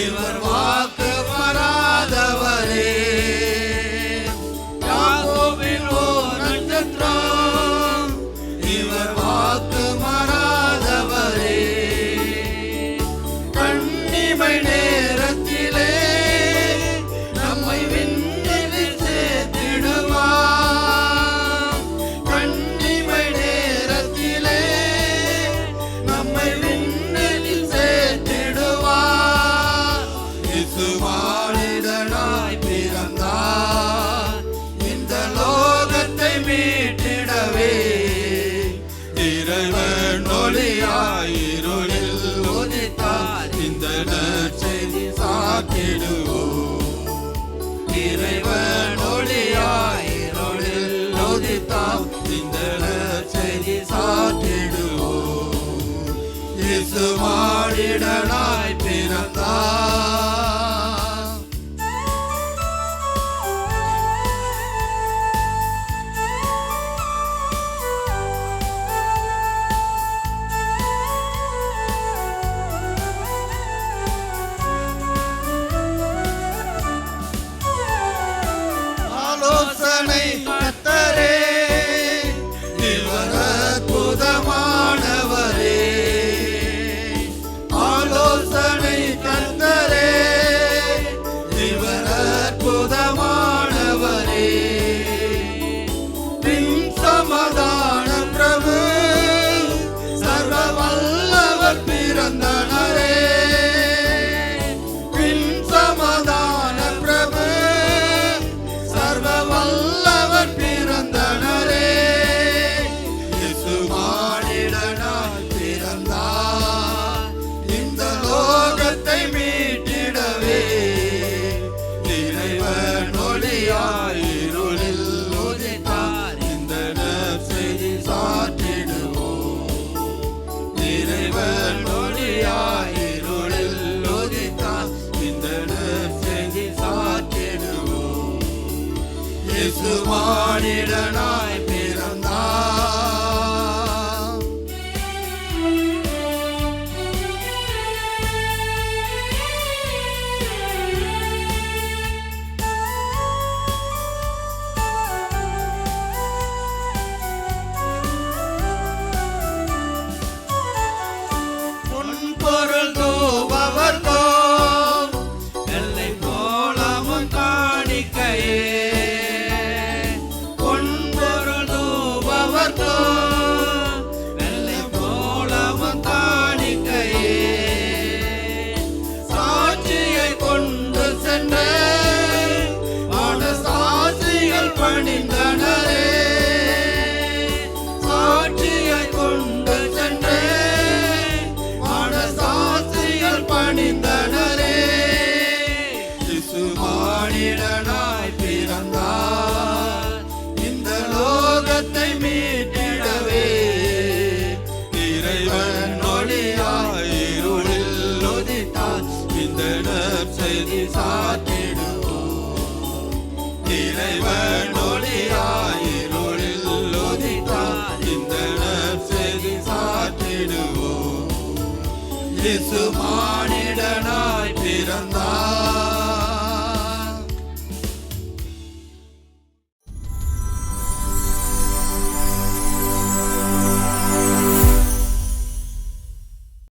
இவர் வாக்கு மாறாதவரே, யாக்கோபின் ஓர் நட்சத்திரம், இவர் வாக்கு மாறாதவரே, கண்ணிமை நேரத்திலே நம்மை விண்ணில் சேர்த்திடுவார், கண்ணிமை நேரத்திலே நம்மை விண்ணில் சேர்த்திடுவார். இயேசு மானிடனாய் பிறந்தார், இந்த லோகத்தை மீட்டிடவே, இறைவன் ஒளியாய் இருளில் உதித்தார், இந்த நற்செய்தி சாற்றிடுவோம். இறைவன் ஒளியாய் இருளில் உதித்தார், இந்த நற்செய்தி சாற்றிடுவோம். இயேசு மானிடனாய் பிறந்தார். ஆலோசனை கர்த்தரே, இவர் அற்புதமானவரே, ஆலோசனை கர்த்தரே, இவர் அற்புதமானவரே, பின் சமாதான பிரபு, சர்வ வல்லவர் பிறந்தனரே, பின் சமாதான பிரபு, சர்வ வல்லவர் பிறந்தனரே. இயேசு மானிடனாய் பிறந்தார், இந்த லோகத்தை மீட்டிடவே, இறைவன் ஒளியாய் இருளில் உதித்தார், இந்த நற்செய்தி சாற்றிடுவோம். இறைவன் ஒளியாய் இருளில் உதித்தார், இந்த நற்செய்தி சாற்றிடுவோம். இயேசு மானிடனாய் பிறந்தார். பொன்பொருள் தூபவர்கோ, வெள்ளை கோலமும் காணிக்கையே, பொன்பொருள் தூபவர்கோ, வெள்ளை கோலமும் காணிக்கையே, சாட்சியை கொண்டு சென்ற சாட்சிகள் பணிந்தனரே, சாட்சியை கொண்டு சென்ற சாட்சிகள் பணிந்தனரே. இயேசு மானிடனாய் பிறந்தார், இந்த லோகத்தை மீட்டிடவே, இறைவன் ஒளியாய் இருளில் உதித்தார், இந்த நற்செய்தி சாற்றிடுவோம். இறைவன் ஒளியாய் இருளில் உதித்தார், இந்த நற்செய்தி சாற்றிடுவோம். இயேசு